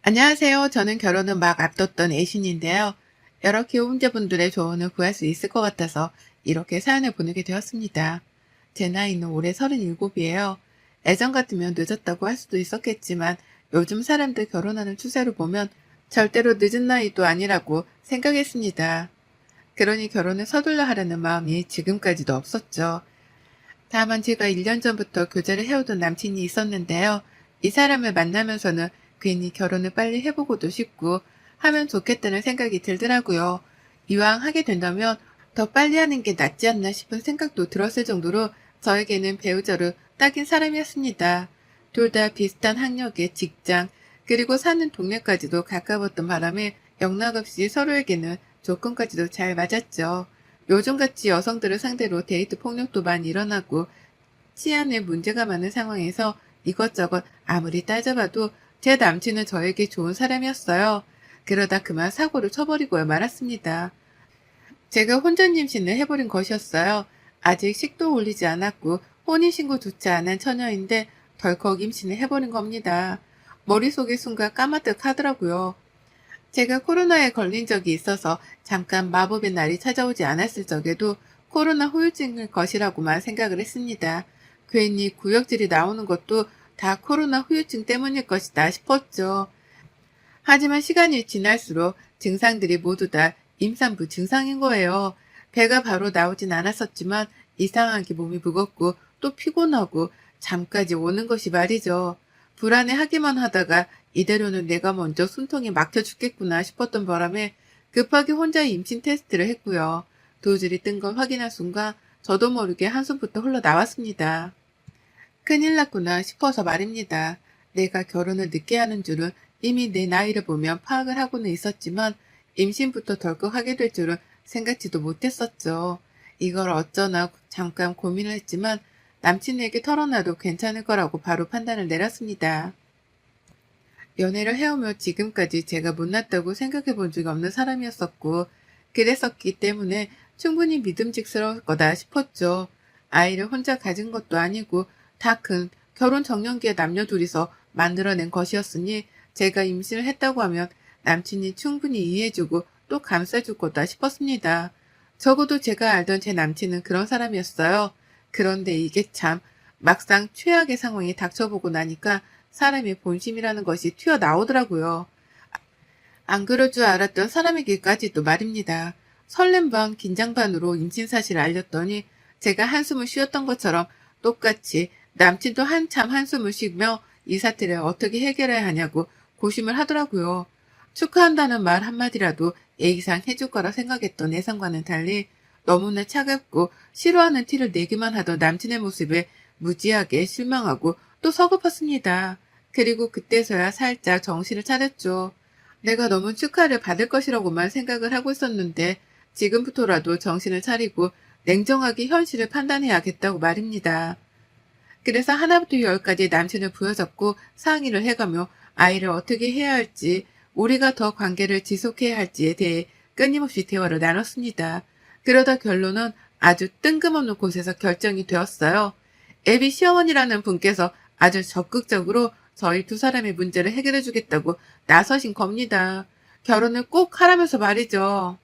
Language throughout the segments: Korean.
안녕하세요. 저는 결혼을 막 앞뒀던 애신인데요. 여러 기혼자분들의 조언을 구할 수 있을 것 같아서 이렇게 사연을 보내게 되었습니다. 제 나이는 올해 37이에요. 예전 같으면 늦었다고 할 수도 있었겠지만 요즘 사람들 결혼하는 추세를 보면 절대로 늦은 나이도 아니라고 생각했습니다. 그러니 결혼을 서둘러 하려는 마음이 지금까지도 없었죠. 다만 제가 1년 전부터 교제를 해오던 남친이 있었는데요. 이 사람을 만나면서는 괜히 결혼을 빨리 해보고도 싶고 하면 좋겠다는 생각이 들더라고요. 이왕 하게 된다면 더 빨리 하는 게 낫지 않나 싶은 생각도 들었을 정도로 저에게는 배우자로 딱인 사람이었습니다. 둘 다 비슷한 학력의 직장, 그리고 사는 동네까지도 가까웠던 바람에 영락없이 서로에게는 조건까지도 잘 맞았죠. 요즘같이 여성들을 상대로 데이트 폭력도 많이 일어나고 치안에 문제가 많은 상황에서 이것저것 아무리 따져봐도 제 남친은 저에게 좋은 사람이었어요. 그러다 그만 사고를 쳐버리고 말았습니다. 제가 혼전 임신을 해버린 것이었어요. 아직 식도 올리지 않았고 혼인신고조차 안 한 처녀인데 덜컥 임신을 해버린 겁니다. 머릿속이 순간 까마득 하더라고요. 제가 코로나에 걸린 적이 있어서 잠깐 마법의 날이 찾아오지 않았을 적에도 코로나 후유증일 것이라고만 생각을 했습니다. 괜히 구역질이 나오는 것도 다 코로나 후유증 때문일 것이다 싶었죠. 하지만 시간이 지날수록 증상들이 모두 다 임산부 증상인 거예요. 배가 바로 나오진 않았었지만 이상하게 몸이 무겁고 또 피곤하고 잠까지 오는 것이 말이죠. 불안해하기만 하다가 이대로는 내가 먼저 숨통이 막혀 죽겠구나 싶었던 바람에 급하게 혼자 임신 테스트를 했고요. 도질이 뜬 걸 확인한 순간 저도 모르게 한숨부터 흘러나왔습니다. 큰일 났구나 싶어서 말입니다. 내가 결혼을 늦게 하는 줄은 이미 내 나이를 보면 파악을 하고는 있었지만 임신부터 덜컥 하게 될 줄은 생각지도 못했었죠. 이걸 어쩌나 잠깐 고민을 했지만 남친에게 털어놔도 괜찮을 거라고 바로 판단을 내렸습니다. 연애를 해오며 지금까지 제가 못났다고 생각해 본 적이 없는 사람이었었고 그랬었기 때문에 충분히 믿음직스러울 거다 싶었죠. 아이를 혼자 가진 것도 아니고 다 큰 결혼 정년기에 남녀 둘이서 만들어낸 것이었으니 제가 임신을 했다고 하면 남친이 충분히 이해해주고 또 감싸줄 거다 싶었습니다. 적어도 제가 알던 제 남친은 그런 사람이었어요. 그런데 이게 참 막상 최악의 상황이 닥쳐보고 나니까 사람의 본심이라는 것이 튀어나오더라고요. 안 그럴 줄 알았던 사람에게까지도 말입니다. 설렘 반 긴장 반으로 임신 사실을 알렸더니 제가 한숨을 쉬었던 것처럼 똑같이 남친도 한참 한숨을 쉬며 이 사태를 어떻게 해결해야 하냐고 고심을 하더라고요. 축하한다는 말 한마디라도 예의상 해줄 거라 생각했던 예상과는 달리 너무나 차갑고 싫어하는 티를 내기만 하던 남친의 모습에 무지하게 실망하고 또 서글펐습니다. 그리고 그때서야 살짝 정신을 차렸죠. 내가 너무 축하를 받을 것이라고만 생각을 하고 있었는데 지금부터라도 정신을 차리고 냉정하게 현실을 판단해야겠다고 말입니다. 그래서 하나부터 열까지 남친을 부여잡고 상의를 해가며 아이를 어떻게 해야 할지, 우리가 더 관계를 지속해야 할지에 대해 끊임없이 대화를 나눴습니다. 그러다 결론은 아주 뜬금없는 곳에서 결정이 되었어요. 애비 시어머니라는 분께서 아주 적극적으로 저희 두 사람의 문제를 해결해 주겠다고 나서신 겁니다. 결혼을 꼭 하라면서 말이죠.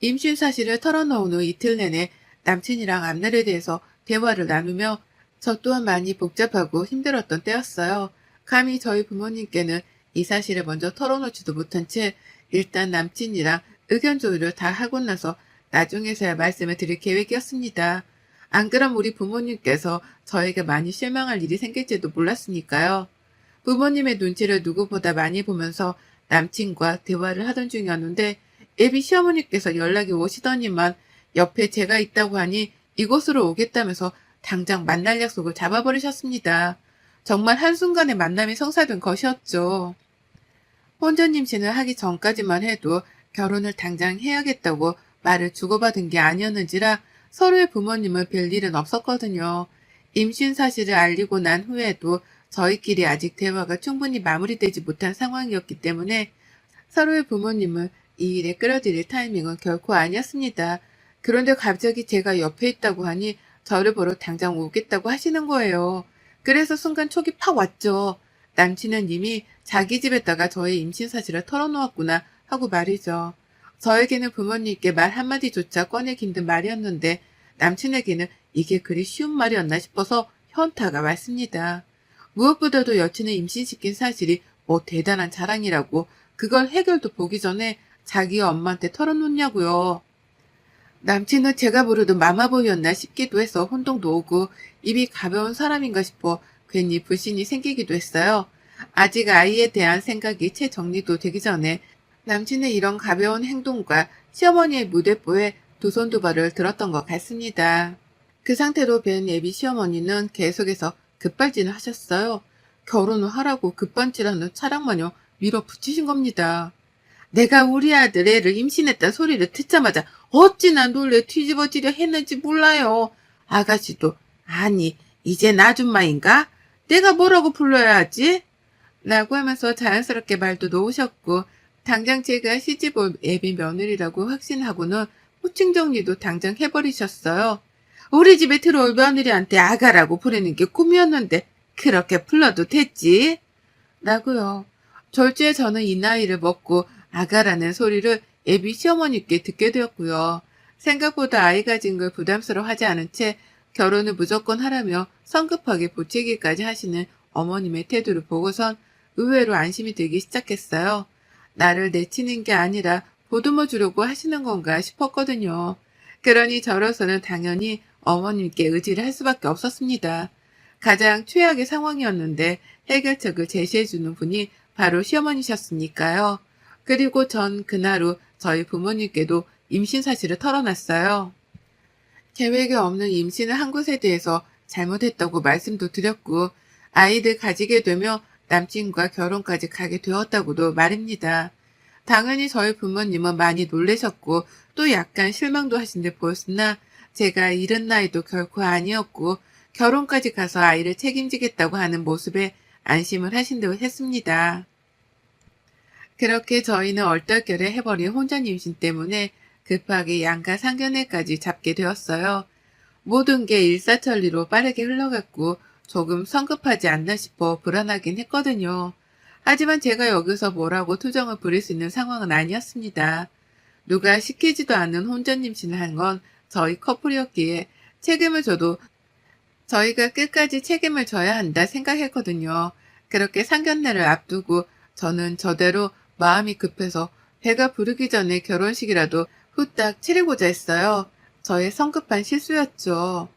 임신 사실을 털어놓은 후 이틀 내내 남친이랑 앞날에 대해서 대화를 나누며 저 또한 많이 복잡하고 힘들었던 때였어요. 감히 저희 부모님께는 이 사실을 먼저 털어놓지도 못한 채 일단 남친이랑 의견 조율을 다 하고 나서 나중에서야 말씀을 드릴 계획이었습니다. 안 그럼 우리 부모님께서 저에게 많이 실망할 일이 생길지도 몰랐으니까요. 부모님의 눈치를 누구보다 많이 보면서 남친과 대화를 하던 중이었는데 예비 시어머니께서 연락이 오시더니만 옆에 제가 있다고 하니 이곳으로 오겠다면서 당장 만날 약속을 잡아버리셨습니다. 정말 한순간에 만남이 성사된 것이었죠. 혼전 임신을 하기 전까지만 해도 결혼을 당장 해야겠다고 말을 주고받은 게 아니었는지라 서로의 부모님을 뵐 일은 없었거든요. 임신 사실을 알리고 난 후에도 저희끼리 아직 대화가 충분히 마무리되지 못한 상황이었기 때문에 서로의 부모님을 이 일에 끌어들일 타이밍은 결코 아니었습니다. 그런데 갑자기 제가 옆에 있다고 하니 저를 보러 당장 오겠다고 하시는 거예요. 그래서 순간 촉이 팍 왔죠. 남친은 이미 자기 집에다가 저의 임신 사실을 털어놓았구나 하고 말이죠. 저에게는 부모님께 말 한마디조차 꺼내기 힘든 말이었는데 남친에게는 이게 그리 쉬운 말이었나 싶어서 현타가 왔습니다. 무엇보다도 여친을 임신시킨 사실이 뭐 대단한 자랑이라고 그걸 해결도 보기 전에 자기 엄마한테 털어놓냐고요. 남친은 제가 부르던 마마보이였나 싶기도 해서 혼동도 오고 입이 가벼운 사람인가 싶어 괜히 불신이 생기기도 했어요. 아직 아이에 대한 생각이 채 정리도 되기 전에 남친의 이런 가벼운 행동과 시어머니의 무대뽀에 두 손 두 발을 들었던 것 같습니다. 그 상태로 뵌 예비 시어머니는 계속해서 급발진을 하셨어요. 결혼을 하라고 급발진하는 차량마냥 밀어붙이신 겁니다. 내가 우리 아들 애를 임신했다는 소리를 듣자마자 어찌나 놀래 뒤집어지려 했는지 몰라요. 아가씨도 아니 이젠 아줌마인가? 내가 뭐라고 불러야 하지? 라고 하면서 자연스럽게 말도 놓으셨고 당장 제가 시집올 애비 며느리라고 확신하고는 호칭 정리도 당장 해버리셨어요. 우리 집에 들어올 며느리한테 아가라고 부르는 게 꿈이었는데 그렇게 불러도 됐지? 라고요. 졸지에 저는 이 나이를 먹고 아가라는 소리를 애비 시어머니께 듣게 되었고요. 생각보다 아이 가진 걸 부담스러워하지 않은 채 결혼을 무조건 하라며 성급하게 보채기까지 하시는 어머님의 태도를 보고선 의외로 안심이 들기 시작했어요. 나를 내치는 게 아니라 보듬어 주려고 하시는 건가 싶었거든요. 그러니 저로서는 당연히 어머님께 의지를 할 수밖에 없었습니다. 가장 최악의 상황이었는데 해결책을 제시해주는 분이 바로 시어머니셨으니까요. 그리고 전 그날 후 저희 부모님께도 임신 사실을 털어놨어요. 계획에 없는 임신을 한 것에 대해서 잘못했다고 말씀도 드렸고 아이들 가지게 되며 남친과 결혼까지 가게 되었다고도 말입니다. 당연히 저희 부모님은 많이 놀라셨고 또 약간 실망도 하신 듯 보였으나 제가 이른 나이도 결코 아니었고 결혼까지 가서 아이를 책임지겠다고 하는 모습에 안심을 하신 듯 했습니다. 그렇게 저희는 얼떨결에 해버린 혼전 임신 때문에 급하게 양가 상견례까지 잡게 되었어요. 모든 게 일사천리로 빠르게 흘러갔고 조금 성급하지 않나 싶어 불안하긴 했거든요. 하지만 제가 여기서 뭐라고 투정을 부릴 수 있는 상황은 아니었습니다. 누가 시키지도 않는 혼전 임신을 한 건 저희 커플이었기에 책임을 져도 저희가 끝까지 책임을 져야 한다 생각했거든요. 그렇게 상견례를 앞두고 저는 저대로 마음이 급해서 배가 부르기 전에 결혼식이라도 후딱 치르고자 했어요. 저의 성급한 실수였죠.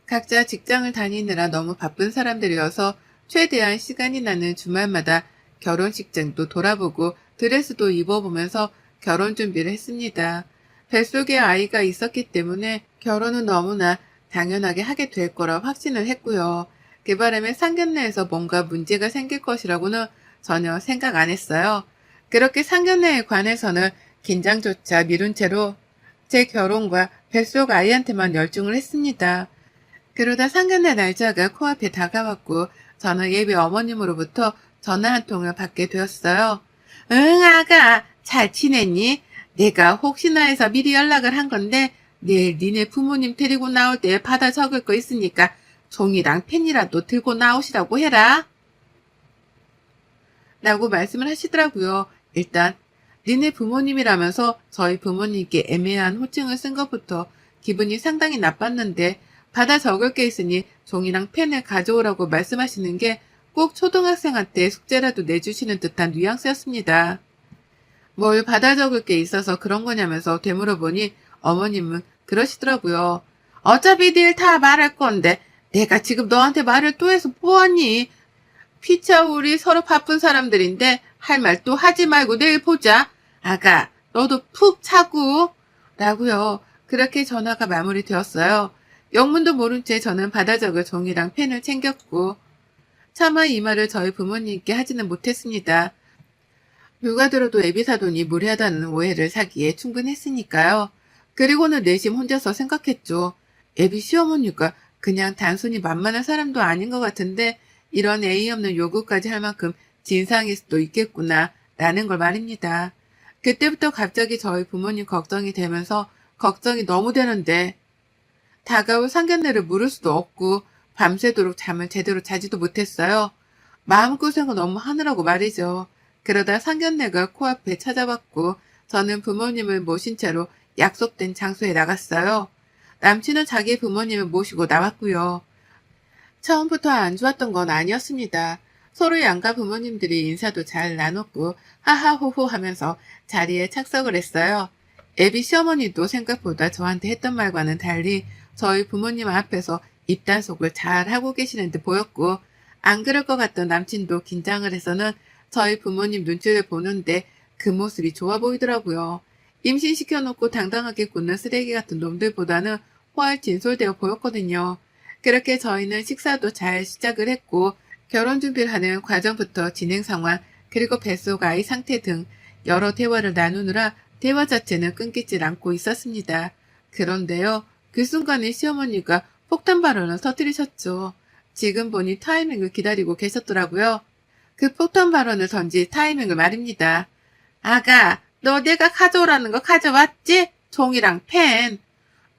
각자 직장을 다니느라 너무 바쁜 사람들이어서 최대한 시간이 나는 주말마다 결혼식장도 돌아보고 드레스도 입어보면서 결혼 준비를 했습니다. 뱃속에 아이가 있었기 때문에 결혼은 너무나 당연하게 하게 될 거라 확신을 했고요. 그 바람에 상견례에서 뭔가 문제가 생길 것이라고는 전혀 생각 안 했어요. 그렇게 상견례에 관해서는 긴장조차 미룬 채로 제 결혼과 뱃속 아이한테만 열중을 했습니다. 그러다 상견례 날짜가 코앞에 다가왔고 저는 예비 어머님으로부터 전화 한 통을 받게 되었어요. 응 아가 잘 지냈니? 내가 혹시나 해서 미리 연락을 한 건데 내일 니네 부모님 데리고 나올 때 받아 적을 거 있으니까 종이랑 펜이라도 들고 나오시라고 해라. 라고 말씀을 하시더라고요. 일단 니네 부모님이라면서 저희 부모님께 애매한 호칭을 쓴 것부터 기분이 상당히 나빴는데 받아 적을 게 있으니 종이랑 펜을 가져오라고 말씀하시는 게 꼭 초등학생한테 숙제라도 내주시는 듯한 뉘앙스였습니다. 뭘 받아 적을 게 있어서 그런 거냐면서 되물어보니 어머님은 그러시더라고요. 어차피 닐 다 말할 건데 내가 지금 너한테 말을 또 해서 뭐하니? 피차 우리 서로 바쁜 사람들인데 할 말 또 하지 말고 내일 보자. 아가 너도 푹 자고. 라고요. 그렇게 전화가 마무리되었어요. 영문도 모른 채 저는 받아 적을 종이랑 펜을 챙겼고 차마 이 말을 저희 부모님께 하지는 못했습니다. 누가 들어도 애비 사돈이 무례하다는 오해를 사기에 충분했으니까요. 그리고는 내심 혼자서 생각했죠. 애비 시어머니가 그냥 단순히 만만한 사람도 아닌 것 같은데 이런 예의 없는 요구까지 할 만큼 진상일 수도 있겠구나 라는 걸 말입니다. 그때부터 갑자기 저희 부모님 걱정이 되면서 걱정이 너무 되는데 다가올 상견례를 물을 수도 없고 밤새도록 잠을 제대로 자지도 못했어요. 마음고생을 너무 하느라고 말이죠. 그러다 상견례가 코앞에 찾아왔고 저는 부모님을 모신 채로 약속된 장소에 나갔어요. 남친은 자기 부모님을 모시고 나왔고요. 처음부터 안 좋았던 건 아니었습니다. 서로 양가 부모님들이 인사도 잘 나눴고 하하호호 하면서 자리에 착석을 했어요. 애비 시어머니도 생각보다 저한테 했던 말과는 달리 저희 부모님 앞에서 입단속을 잘 하고 계시는 듯 보였고, 안 그럴 것 같던 남친도 긴장을 해서는 저희 부모님 눈치를 보는데 그 모습이 좋아 보이더라고요. 임신시켜놓고 당당하게 굽는 쓰레기 같은 놈들보다는 훨 진솔되어 보였거든요. 그렇게 저희는 식사도 잘 시작을 했고, 결혼 준비를 하는 과정부터 진행 상황, 그리고 뱃속 아이 상태 등 여러 대화를 나누느라 대화 자체는 끊기질 않고 있었습니다. 그런데요, 그 순간에 시어머니가 폭탄 발언을 터뜨리셨죠. 지금 보니 타이밍을 기다리고 계셨더라고요. 그 폭탄 발언을 던질 타이밍을 말입니다. 아가, 너 내가 가져오라는 거 가져왔지? 종이랑 펜.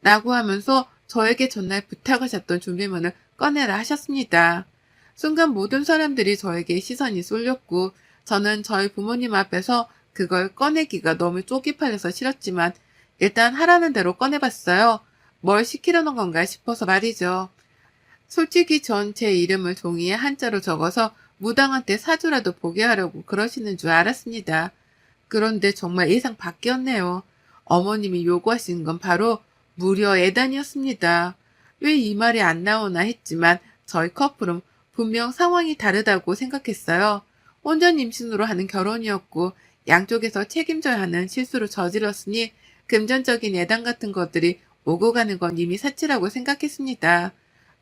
라고 하면서 저에게 전날 부탁하셨던 준비물을 꺼내라 하셨습니다. 순간 모든 사람들이 저에게 시선이 쏠렸고 저는 저희 부모님 앞에서 그걸 꺼내기가 너무 쪽이 팔려서 싫었지만 일단 하라는 대로 꺼내봤어요. 뭘 시키려는 건가 싶어서 말이죠. 솔직히 전 제 이름을 종이에 한자로 적어서 무당한테 사주라도 보게 하려고 그러시는 줄 알았습니다. 그런데 정말 예상 밖이었네요. 어머님이 요구하신 건 바로 무려 예단이었습니다. 왜 이 말이 안 나오나 했지만 저희 커플은 분명 상황이 다르다고 생각했어요. 혼전 임신으로 하는 결혼이었고 양쪽에서 책임져야 하는 실수를 저질렀으니 금전적인 예단 같은 것들이 오고 가는 건 이미 사치라고 생각했습니다.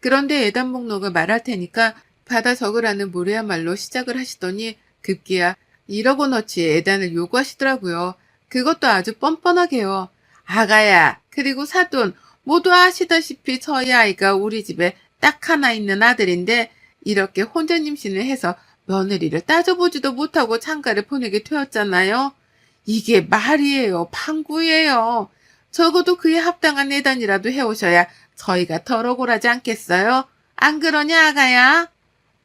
그런데 예단 목록을 말할 테니까 받아 적으라는 무례한 말로 시작을 하시더니 급기야 1억 원어치의 예단을 요구하시더라고요. 그것도 아주 뻔뻔하게요. 아가야, 그리고 사돈, 모두 아시다시피 저희 아이가 우리 집에 딱 하나 있는 아들인데 이렇게 혼전 임신을 해서 며느리를 따져보지도 못하고 장가를 보내게 되었잖아요. 이게 말이에요. 방구예요. 적어도 그에 합당한 예단이라도 해오셔야 저희가 덜 억울하지 않겠어요? 안 그러냐, 아가야?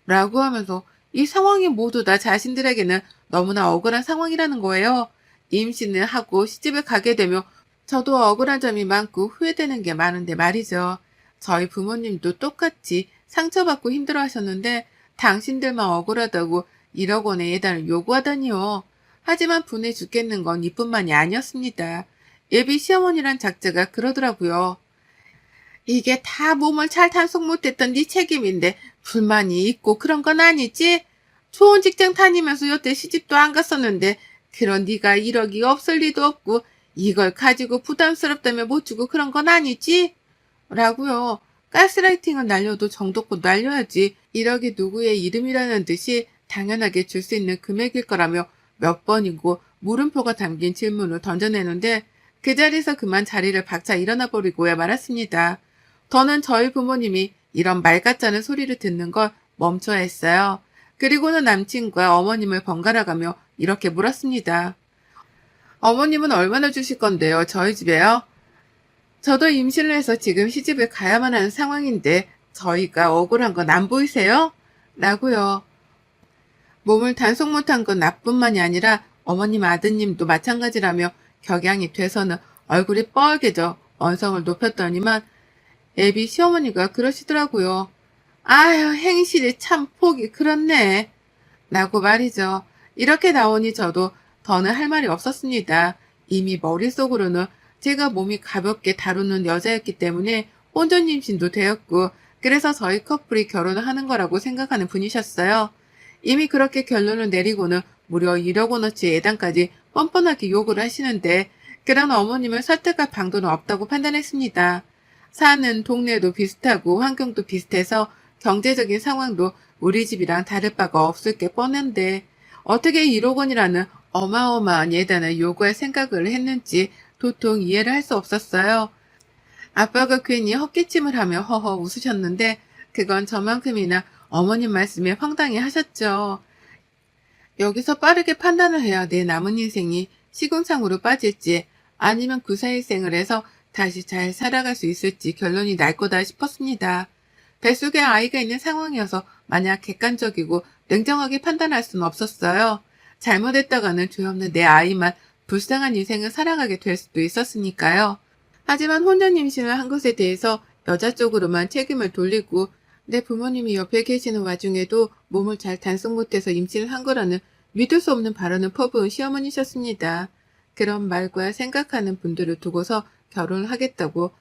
라고 하면서 이 상황이 모두 다 자신들에게는 너무나 억울한 상황이라는 거예요. 임신을 하고 시집을 가게 되며 저도 억울한 점이 많고 후회되는 게 많은데 말이죠. 저희 부모님도 똑같이 상처받고 힘들어하셨는데 당신들만 억울하다고 1억 원의 예단을 요구하다니요. 하지만 분해 죽겠는 건 이뿐만이 아니었습니다. 예비 시어머니란 작자가 그러더라고요. 이게 다 몸을 잘 단속 못했던 네 책임인데 불만이 있고 그런 건 아니지? 좋은 직장 다니면서 여태 시집도 안 갔었는데 그런 네가 1억이 없을 리도 없고 이걸 가지고 부담스럽다며 못 주고 그런 건 아니지? 라고요. 가스라이팅은 날려도 정도껏 날려야지 1억이 누구의 이름이라는 듯이 당연하게 줄 수 있는 금액일 거라며 몇 번이고 물음표가 담긴 질문을 던져내는데 그 자리에서 그만 자리를 박차 일어나 버리고야 말았습니다. 저는 저희 부모님이 이런 말 같자는 소리를 듣는 걸 멈춰야 했어요. 그리고는 남친과 어머님을 번갈아 가며 이렇게 물었습니다. 어머님은 얼마나 주실 건데요? 저희 집에요? 저도 임신을 해서 지금 시집을 가야만 하는 상황인데 저희가 억울한 건 안 보이세요? 라고요. 몸을 단속 못한 건 나뿐만이 아니라 어머님 아드님도 마찬가지라며 격양이 돼서는 얼굴이 뻘개져 언성을 높였더니만 애비 시어머니가 그러시더라고요. 아휴, 행실이 참 폭이 그렇네. 라고 말이죠. 이렇게 나오니 저도 더는 할 말이 없었습니다. 이미 머릿속으로는 제가 몸이 가볍게 다루는 여자였기 때문에 혼전 임신도 되었고 그래서 저희 커플이 결혼을 하는 거라고 생각하는 분이셨어요. 이미 그렇게 결론을 내리고는 무려 1억 원어치 예단까지 뻔뻔하게 요구를 하시는데 그런 어머님을 설득할 방도는 없다고 판단했습니다. 사는 동네도 비슷하고 환경도 비슷해서 경제적인 상황도 우리 집이랑 다를 바가 없을 게 뻔한데 어떻게 1억 원이라는 어마어마한 예단을 요구할 생각을 했는지 도통 이해를 할 수 없었어요. 아빠가 괜히 헛기침을 하며 허허 웃으셨는데 그건 저만큼이나 어머님 말씀에 황당해 하셨죠. 여기서 빠르게 판단을 해야 내 남은 인생이 시궁창으로 빠질지 아니면 구사일생을 해서 다시 잘 살아갈 수 있을지 결론이 날 거다 싶었습니다. 뱃속에 아이가 있는 상황이어서 마냥 객관적이고 냉정하게 판단할 수는 없었어요. 잘못했다가는 죄 없는 내 아이만 불쌍한 인생을 살아가게 될 수도 있었으니까요. 하지만 혼자 임신을 한 것에 대해서 여자 쪽으로만 책임을 돌리고 내 부모님이 옆에 계시는 와중에도 몸을 잘 단속 못해서 임신을 한 거라는 믿을 수 없는 발언을 퍼부은 시어머니셨습니다. 그런 말과 생각하는 분들을 두고서 결혼을 하겠다고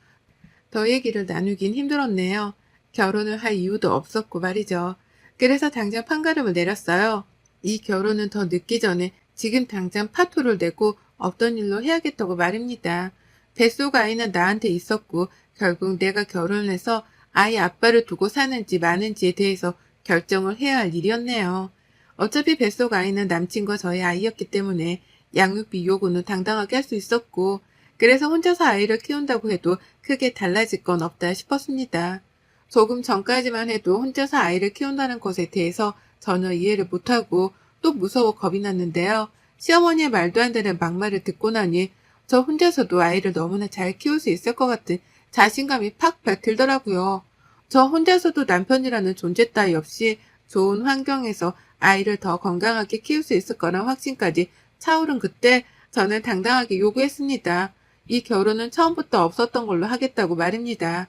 더 얘기를 나누긴 힘들었네요. 결혼을 할 이유도 없었고 말이죠. 그래서 당장 판가름을 내렸어요. 이 결혼은 더 늦기 전에 지금 당장 파토를 내고 없던 일로 해야겠다고 말입니다. 뱃속 아이는 나한테 있었고 결국 내가 결혼을 해서 아이 아빠를 두고 사는지 마는지에 대해서 결정을 해야 할 일이었네요. 어차피 뱃속 아이는 남친과 저의 아이였기 때문에 양육비 요구는 당당하게 할 수 있었고 그래서 혼자서 아이를 키운다고 해도 크게 달라질 건 없다 싶었습니다. 조금 전까지만 해도 혼자서 아이를 키운다는 것에 대해서 전혀 이해를 못하고 또 무서워 겁이 났는데요. 시어머니의 말도 안 되는 막말을 듣고 나니 저 혼자서도 아이를 너무나 잘 키울 수 있을 것 같은 자신감이 팍팍 들더라고요. 저 혼자서도 남편이라는 존재 따위 없이 좋은 환경에서 아이를 더 건강하게 키울 수 있을 거란 확신까지 차오른 그때 저는 당당하게 요구했습니다. 이 결혼은 처음부터 없었던 걸로 하겠다고 말입니다.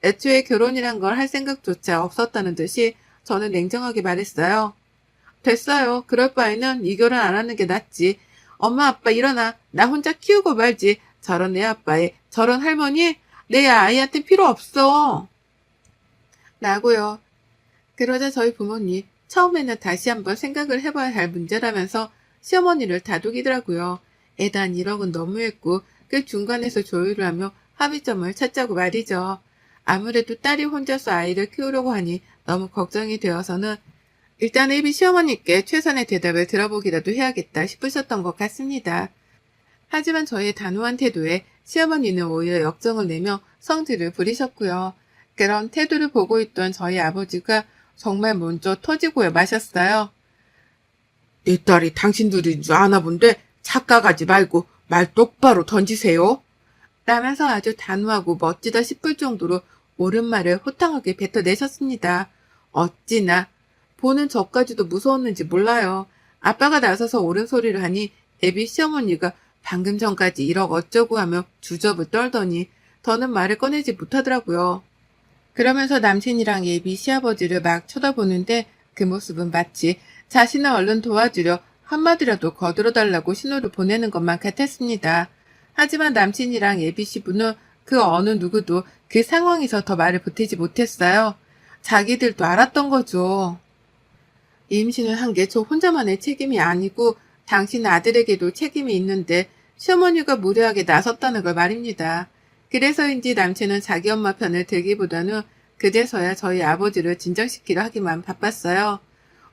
애초에 결혼이란 걸 할 생각조차 없었다는 듯이 저는 냉정하게 말했어요. 됐어요. 그럴 바에는 이 결혼 안 하는 게 낫지. 엄마 아빠 일어나. 나 혼자 키우고 말지. 저런 내 아빠에 저런 할머니 내 아이한테 필요 없어. 라고요. 그러자 저희 부모님 처음에는 다시 한번 생각을 해봐야 할 문제라면서 시어머니를 다독이더라고요. 애단 1억은 너무했고 그 중간에서 조율을 하며 합의점을 찾자고 말이죠. 아무래도 딸이 혼자서 아이를 키우려고 하니 너무 걱정이 되어서는 일단 애비 시어머니께 최선의 대답을 들어보기라도 해야겠다 싶으셨던 것 같습니다. 하지만 저의 단호한 태도에 시어머니는 오히려 역정을 내며 성질을 부리셨고요. 그런 태도를 보고 있던 저희 아버지가 정말 먼저 터지고야 마셨어요. 내 딸이 당신들인 줄 아나 본데 착각하지 말고 말 똑바로 던지세요. 라면서 아주 단호하고 멋지다 싶을 정도로 옳은 말을 호탕하게 뱉어내셨습니다. 어찌나 보는 저까지도 무서웠는지 몰라요. 아빠가 나서서 옳은 소리를 하니 애비 시어머니가 방금 전까지 1억 어쩌고 하며 주접을 떨더니 더는 말을 꺼내지 못하더라고요. 그러면서 남친이랑 예비 시아버지를 막 쳐다보는데 그 모습은 마치 자신을 얼른 도와주려 한마디라도 거들어달라고 신호를 보내는 것만 같았습니다. 하지만 남친이랑 예비 시부는 그 어느 누구도 그 상황에서 더 말을 보태지 못했어요. 자기들도 알았던 거죠. 임신을 한 게 저 혼자만의 책임이 아니고 당신 아들에게도 책임이 있는데 시어머니가 무례하게 나섰다는 걸 말입니다. 그래서인지 남친은 자기 엄마 편을 들기보다는 그제서야 저희 아버지를 진정시키려 하기만 바빴어요.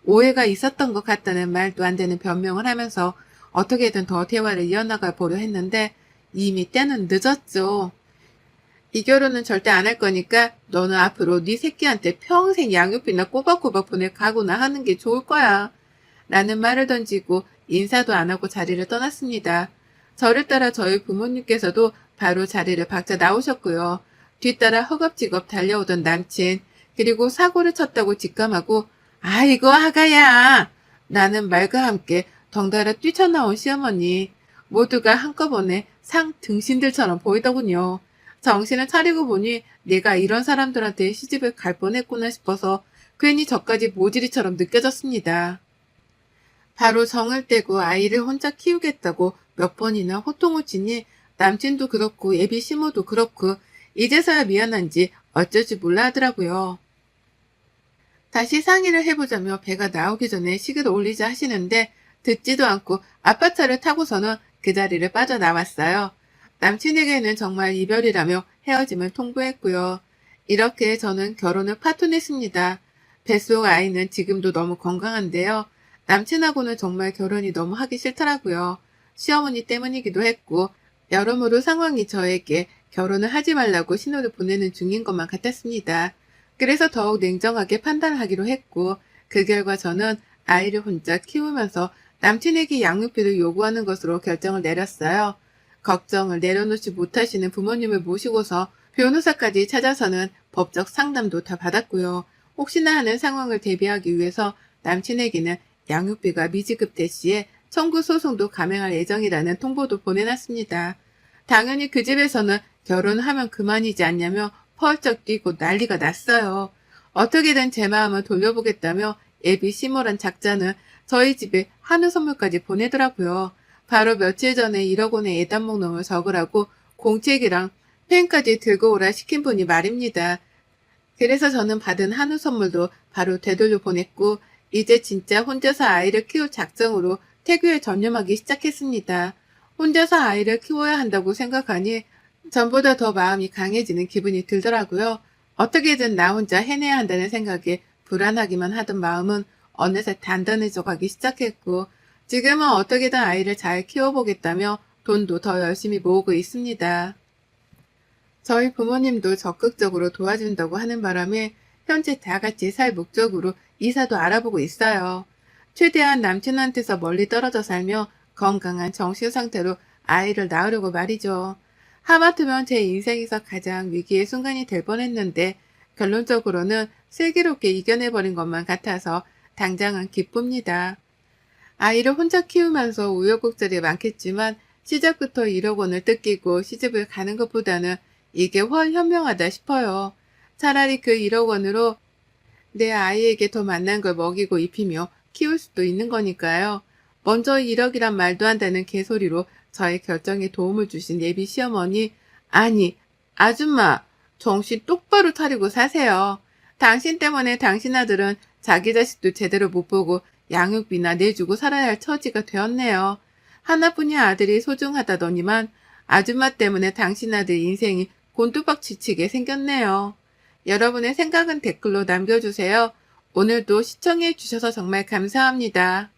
오해가 있었던 것 같다는 말도 안 되는 변명을 하면서 어떻게든 더 대화를 이어나가 보려 했는데 이미 때는 늦었죠. 이 결혼은 절대 안 할 거니까 너는 앞으로 네 새끼한테 평생 양육비나 꼬박꼬박 보낼 각오나 하는 게 좋을 거야. 라는 말을 던지고 인사도 안 하고 자리를 떠났습니다. 저를 따라 저희 부모님께서도 바로 자리를 박차 나오셨고요. 뒤따라 허겁지겁 달려오던 남친, 그리고 사고를 쳤다고 직감하고 아이고 아가야! 라는 말과 함께 덩달아 뛰쳐나온 시어머니, 모두가 한꺼번에 상 등신들처럼 보이더군요. 정신을 차리고 보니 내가 이런 사람들한테 시집을 갈 뻔했구나 싶어서 괜히 저까지 모질이처럼 느껴졌습니다. 바로 정을 떼고 아이를 혼자 키우겠다고 몇 번이나 호통을 치니 남친도 그렇고 예비 시모도 그렇고 이제서야 미안한지 어쩔 줄 몰라 하더라고요. 다시 상의를 해보자며 배가 나오기 전에 식을 올리자 하시는데 듣지도 않고 아빠 차를 타고서는 그 자리를 빠져나왔어요. 남친에게는 정말 이별이라며 헤어짐을 통보했고요. 이렇게 저는 결혼을 파토냈습니다. 뱃속 아이는 지금도 너무 건강한데요. 남친하고는 정말 결혼이 너무 하기 싫더라고요. 시어머니 때문이기도 했고 여러모로 상황이 저에게 결혼을 하지 말라고 신호를 보내는 중인 것만 같았습니다. 그래서 더욱 냉정하게 판단하기로 했고 그 결과 저는 아이를 혼자 키우면서 남친에게 양육비를 요구하는 것으로 결정을 내렸어요. 걱정을 내려놓지 못하시는 부모님을 모시고서 변호사까지 찾아서는 법적 상담도 다 받았고요. 혹시나 하는 상황을 대비하기 위해서 남친에게는 양육비가 미지급 대시에 청구 소송도 감행할 예정이라는 통보도 보내놨습니다. 당연히 그 집에서는 결혼하면 그만이지 않냐며 펄쩍 뛰고 난리가 났어요. 어떻게든 제 마음을 돌려보겠다며 예비 시몰한 작자는 저희 집에 한우 선물까지 보내더라고요. 바로 며칠 전에 1억 원의 예단목 놈을 적으라고 공책이랑 펜까지 들고 오라 시킨 분이 말입니다. 그래서 저는 받은 한우 선물도 바로 되돌려 보냈고 이제 진짜 혼자서 아이를 키울 작정으로 태교에 전념하기 시작했습니다. 혼자서 아이를 키워야 한다고 생각하니 전보다 더 마음이 강해지는 기분이 들더라고요. 어떻게든 나 혼자 해내야 한다는 생각에 불안하기만 하던 마음은 어느새 단단해져 가기 시작했고 지금은 어떻게든 아이를 잘 키워보겠다며 돈도 더 열심히 모으고 있습니다. 저희 부모님도 적극적으로 도와준다고 하는 바람에 현재 다 같이 살 목적으로 이사도 알아보고 있어요. 최대한 남친한테서 멀리 떨어져 살며 건강한 정신 상태로 아이를 낳으려고 말이죠. 하마터면 제 인생에서 가장 위기의 순간이 될 뻔했는데 결론적으로는 슬기롭게 이겨내버린 것만 같아서 당장은 기쁩니다. 아이를 혼자 키우면서 우여곡절이 많겠지만 시작부터 1억 원을 뜯기고 시집을 가는 것보다는 이게 훨 현명하다 싶어요. 차라리 그 1억 원으로 내 아이에게 더 맛난 걸 먹이고 입히며 키울 수도 있는 거니까요. 먼저 1억이란 말도 한다는 개소리로 저의 결정에 도움을 주신 예비 시어머니, 아니, 아줌마, 정신 똑바로 차리고 사세요. 당신 때문에 당신 아들은 자기 자식도 제대로 못 보고 양육비나 내주고 살아야 할 처지가 되었네요. 하나뿐인 아들이 소중하다더니만 아줌마 때문에 당신 아들 인생이 곤두박질치게 생겼네요. 여러분의 생각은 댓글로 남겨주세요. 오늘도 시청해 주셔서 정말 감사합니다.